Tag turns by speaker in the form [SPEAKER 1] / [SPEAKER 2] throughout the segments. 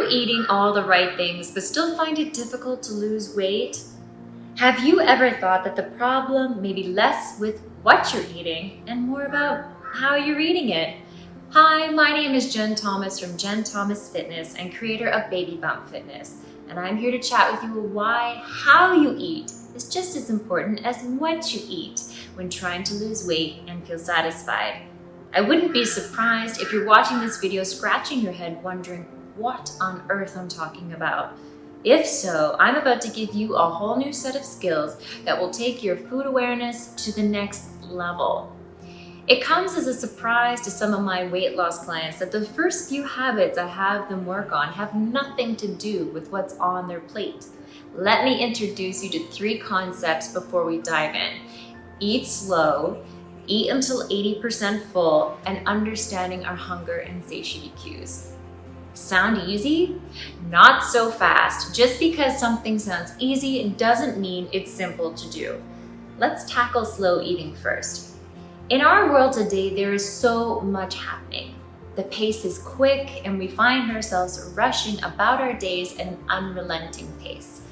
[SPEAKER 1] eating all the right things but still find it difficult to lose weight? Have you ever thought that the problem may be less with what you're eating and more about how you're eating it? Hi, my name is Jen Thomas from Jen Thomas Fitness and creator of Baby Bump Fitness. And I'm here to chat with you why how you eat is just as important as what you eat when trying to lose weight and feel satisfied. I wouldn't be surprised if you're watching this video scratching your head wondering what on earth I'm talking about. If so, I'm about to give you a whole new set of skills that will take your food awareness to the next level. It comes as a surprise to some of my weight loss clients that the first few habits I have them work on have nothing to do with what's on their plate. Let me introduce you to 3 concepts before we dive in. Eat slow, eat until 80% full, and understanding our hunger and satiety cues. Sound easy? Not so fast. Just because something sounds easy doesn't mean it's simple to do. Let's tackle slow eating first. In our world today, there is so much happening. The pace is quick and we find ourselves rushing about our days at an unrelenting pace.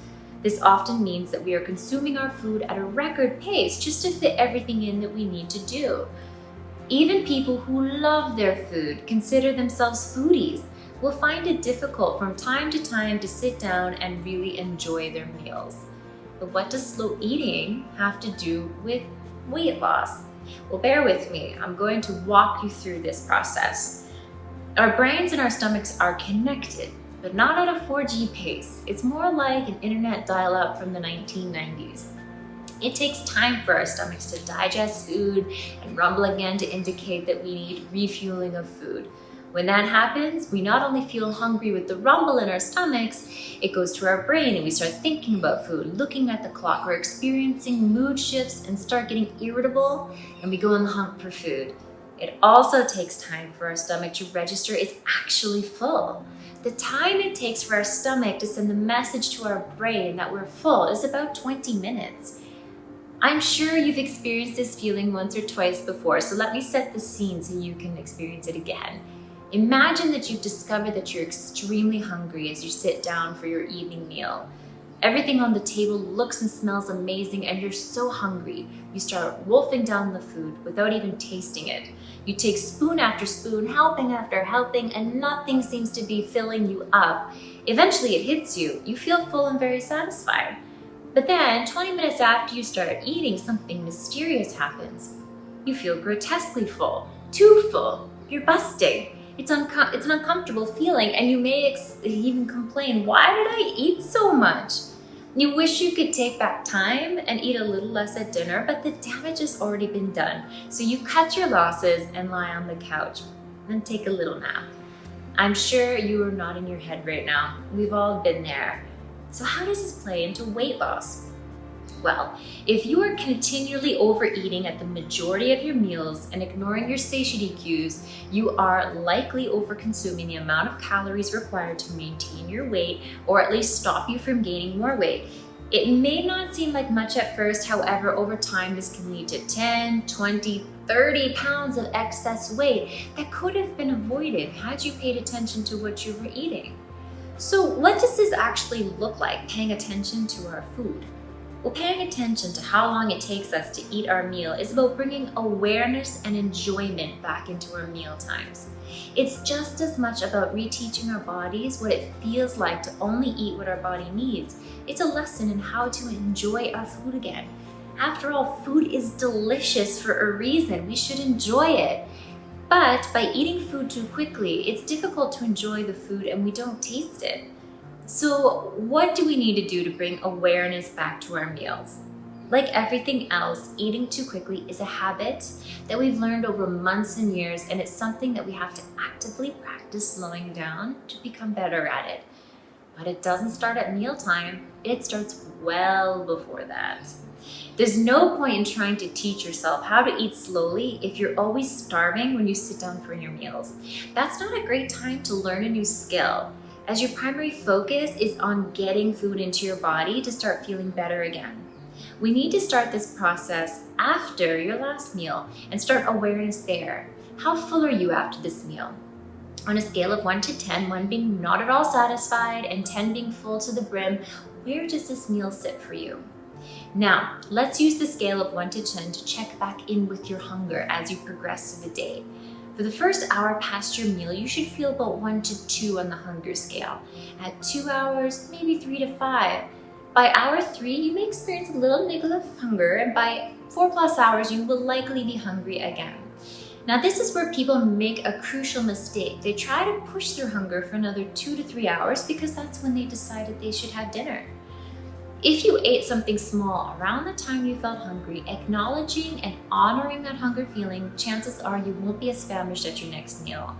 [SPEAKER 1] This often means that we are consuming our food at a record pace just to fit everything in that we need to do. Even people who love their food, consider themselves foodies, will find it difficult from time to time to sit down and really enjoy their meals. But what does slow eating have to do with weight loss? Well, bear with me. I'm going to walk you through this process. Our brains and our stomachs are connected, but not at a 4G pace. It's more like an internet dial-up from the 1990s. It takes time for our stomachs to digest food and rumble again to indicate that we need refueling of food. When that happens, we not only feel hungry with the rumble in our stomachs, it goes to our brain and we start thinking about food, looking at the clock, or experiencing mood shifts and start getting irritable, and we go on the hunt for food. It also takes time for our stomach to register it's actually full. The time it takes for our stomach to send the message to our brain that we're full is about 20 minutes. I'm sure you've experienced this feeling once or twice before, so let me set the scene so you can experience it again. Imagine that you've discovered that you're extremely hungry as you sit down for your evening meal. Everything on the table looks and smells amazing and you're so hungry. You start wolfing down the food without even tasting it. You take spoon after spoon, helping after helping, and nothing seems to be filling you up. Eventually it hits you. You feel full and very satisfied. But then 20 minutes after you start eating, something mysterious happens. You feel grotesquely full, too full. You're busting. It's an uncomfortable feeling, and you may even complain, why did I eat so much? You wish you could take back time and eat a little less at dinner, but the damage has already been done. So you cut your losses and lie on the couch and take a little nap. I'm sure you are nodding your head right now. We've all been there. So how does this play into weight loss? Well, if you are continually overeating at the majority of your meals and ignoring your satiety cues, you are likely overconsuming the amount of calories required to maintain your weight or at least stop you from gaining more weight. It may not seem like much at first, however, over time this can lead to 10, 20, 30 pounds of excess weight that could have been avoided had you paid attention to what you were eating. So what does this actually look like, paying attention to our food? Well, paying attention to how long it takes us to eat our meal is about bringing awareness and enjoyment back into our meal times. It's just as much about reteaching our bodies what it feels like to only eat what our body needs. It's a lesson in how to enjoy our food again. After all, food is delicious for a reason. We should enjoy it. But by eating food too quickly, it's difficult to enjoy the food and we don't taste it. So what do we need to do to bring awareness back to our meals? Like everything else, eating too quickly is a habit that we've learned over months and years, and it's something that we have to actively practice slowing down to become better at it. But it doesn't start at mealtime, it starts well before that. There's no point in trying to teach yourself how to eat slowly if you're always starving when you sit down for your meals. That's not a great time to learn a new skill, as your primary focus is on getting food into your body to start feeling better again. We need to start this process after your last meal and start awareness there. How full are you after this meal? On a scale of 1 to 10, 1 being not at all satisfied and 10 being full to the brim, where does this meal sit for you? Now, let's use the scale of 1 to 10 to check back in with your hunger as you progress through the day. For the first hour past your meal, you should feel about 1 to 2 on the hunger scale. At 2 hours, maybe 3 to 5. By hour 3, you may experience a little niggle of hunger, and by 4+ hours, you will likely be hungry again. Now, this is where people make a crucial mistake. They try to push their hunger for another 2 to 3 hours because that's when they decided they should have dinner. If you ate something small around the time you felt hungry, acknowledging and honoring that hunger feeling, chances are you won't be as famished at your next meal.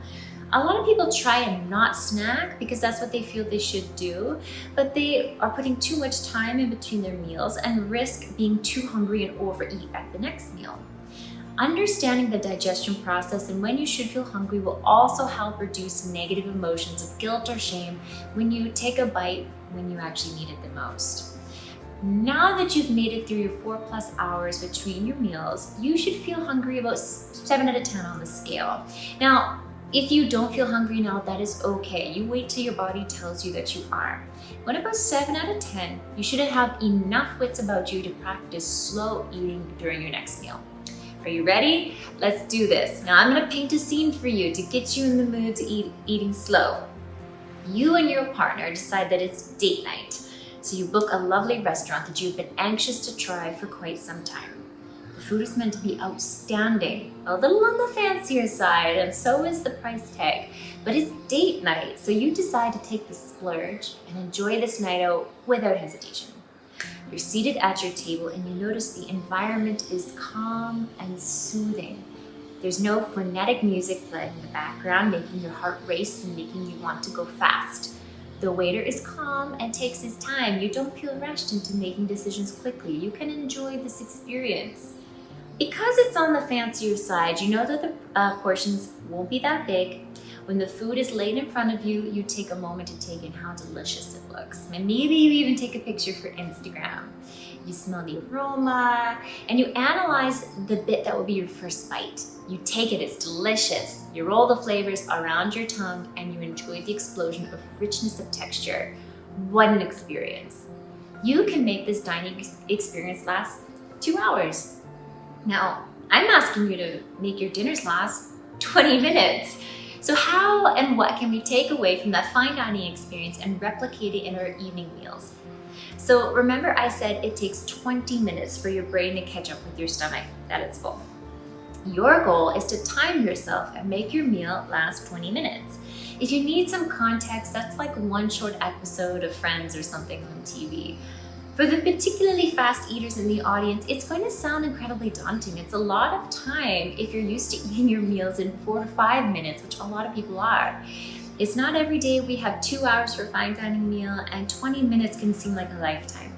[SPEAKER 1] A lot of people try and not snack because that's what they feel they should do, but they are putting too much time in between their meals and risk being too hungry and overeat at the next meal. Understanding the digestion process and when you should feel hungry will also help reduce negative emotions of guilt or shame when you take a bite when you actually need it the most. Now that you've made it through your 4+ hours between your meals, you should feel hungry about 7 out of 10 on the scale. Now, if you don't feel hungry now, that is okay. You wait till your body tells you that you are. When about 7 out of 10, you should have enough wits about you to practice slow eating during your next meal. Are you ready? Let's do this. Now I'm gonna paint a scene for you to get you in the mood to eating slow. You and your partner decide that it's date night. So you book a lovely restaurant that you've been anxious to try for quite some time. The food is meant to be outstanding, a little on the fancier side, and so is the price tag. But it's date night, so you decide to take the splurge and enjoy this night out without hesitation. You're seated at your table and you notice the environment is calm and soothing. There's no frenetic music playing in the background, making your heart race and making you want to go fast. The waiter is calm and takes his time. You don't feel rushed into making decisions quickly. You can enjoy this experience. Because it's on the fancier side, you know that the portions won't be that big. When the food is laid in front of you, you take a moment to take in how delicious it looks. And maybe you even take a picture for Instagram. You smell the aroma and you analyze the bit that will be your first bite. You take it, it's delicious. You roll the flavors around your tongue and you enjoy the explosion of richness of texture. What an experience. You can make this dining experience last 2 hours. Now, I'm asking you to make your dinners last 20 minutes. So how and what can we take away from that fine dining experience and replicate it in our evening meals? So remember I said it takes 20 minutes for your brain to catch up with your stomach that it's full. Your goal is to time yourself and make your meal last 20 minutes. If you need some context, that's like one short episode of Friends or something on TV. For the particularly fast eaters in the audience, it's going to sound incredibly daunting. It's a lot of time if you're used to eating your meals in 4 to 5 minutes, which a lot of people are. It's not every day we have 2 hours for a fine dining meal, and 20 minutes can seem like a lifetime.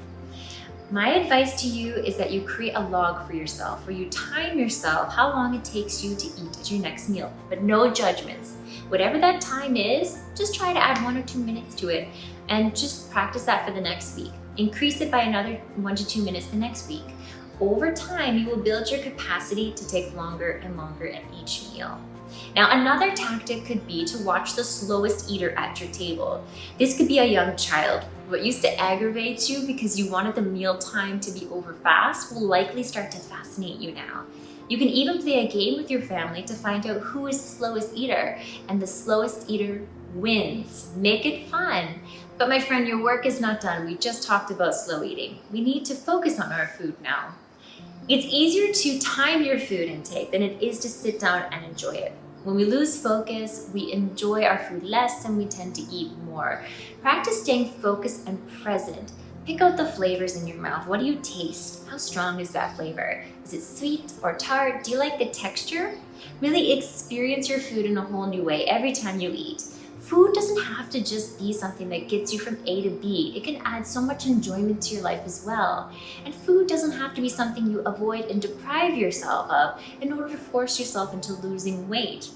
[SPEAKER 1] My advice to you is that you create a log for yourself where you time yourself how long it takes you to eat at your next meal, but no judgments. Whatever that time is, just try to add 1 or 2 minutes to it and just practice that for the next week. Increase it by another 1 to 2 minutes the next week. Over time, you will build your capacity to take longer and longer at each meal. Now, another tactic could be to watch the slowest eater at your table. This could be a young child. What used to aggravate you because you wanted the meal time to be over fast will likely start to fascinate you now. You can even play a game with your family to find out who is the slowest eater, and the slowest eater wins. Make it fun. But my friend, your work is not done. We just talked about slow eating. We need to focus on our food now. It's easier to time your food intake than it is to sit down and enjoy it. When we lose focus, we enjoy our food less and we tend to eat more. Practice staying focused and present. Pick out the flavors in your mouth. What do you taste? How strong is that flavor? Is it sweet or tart? Do you like the texture? Really experience your food in a whole new way every time you eat. Food doesn't have to just be something that gets you from A to B. It can add so much enjoyment to your life as well. And food doesn't have to be something you avoid and deprive yourself of in order to force yourself into losing weight.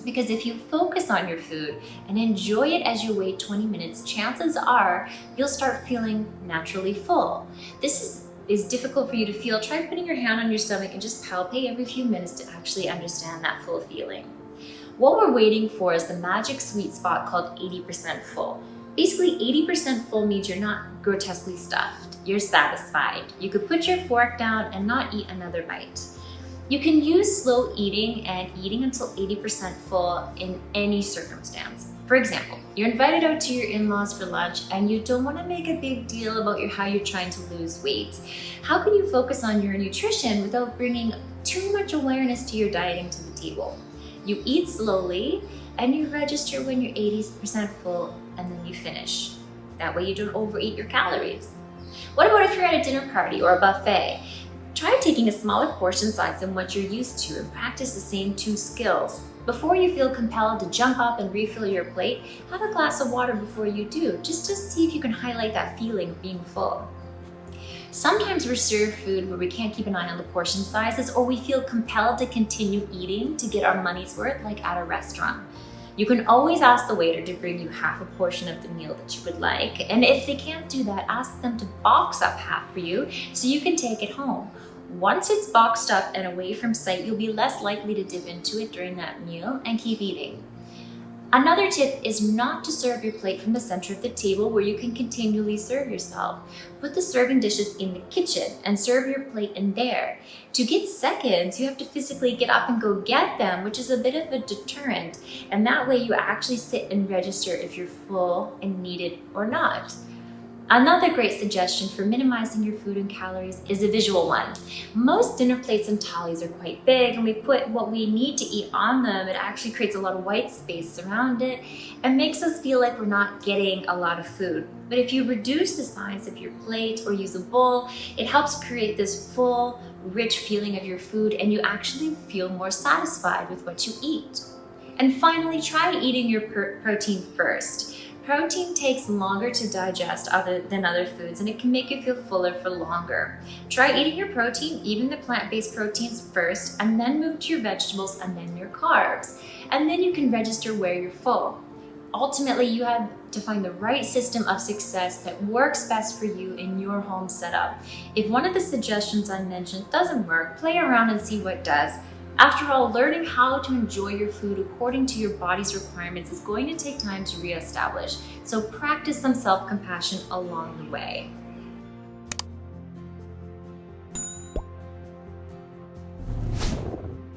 [SPEAKER 1] Because if you focus on your food and enjoy it as you wait 20 minutes, chances are you'll start feeling naturally full. This is difficult for you to feel. Try putting your hand on your stomach and just palpate every few minutes to actually understand that full feeling. What we're waiting for is the magic sweet spot called 80% full. Basically, 80% full means you're not grotesquely stuffed. You're satisfied. You could put your fork down and not eat another bite. You can use slow eating and eating until 80% full in any circumstance. For example, you're invited out to your in-laws for lunch and you don't want to make a big deal about how you're trying to lose weight. How can you focus on your nutrition without bringing too much awareness to your dieting to the table? You eat slowly and you register when you're 80% full and then you finish. That way you don't overeat your calories. What about if you're at a dinner party or a buffet? Try taking a smaller portion size than what you're used to and practice the same 2 skills. Before you feel compelled to jump up and refill your plate, have a glass of water before you do, just to see if you can highlight that feeling of being full. Sometimes we're served food where we can't keep an eye on the portion sizes, or we feel compelled to continue eating to get our money's worth, like at a restaurant. You can always ask the waiter to bring you half a portion of the meal that you would like, and if they can't do that, ask them to box up half for you so you can take it home. Once it's boxed up and away from sight, you'll be less likely to dip into it during that meal and keep eating. Another tip is not to serve your plate from the center of the table where you can continually serve yourself. Put the serving dishes in the kitchen and serve your plate in there. To get seconds, you have to physically get up and go get them, which is a bit of a deterrent. And that way you actually sit and register if you're full and need it or not. Another great suggestion for minimizing your food and calories is a visual one. Most dinner plates and tallies are quite big, and we put what we need to eat on them. It actually creates a lot of white space around it and makes us feel like we're not getting a lot of food. But if you reduce the size of your plate or use a bowl, it helps create this full, rich feeling of your food, and you actually feel more satisfied with what you eat. And finally, try eating your protein first. Protein takes longer to digest than other foods, and it can make you feel fuller for longer. Try eating your protein, even the plant-based proteins, first, and then move to your vegetables and then your carbs. And then you can register where you're full. Ultimately, you have to find the right system of success that works best for you in your home setup. If one of the suggestions I mentioned doesn't work, play around and see what does. After all, learning how to enjoy your food according to your body's requirements is going to take time to reestablish, so practice some self-compassion along the way.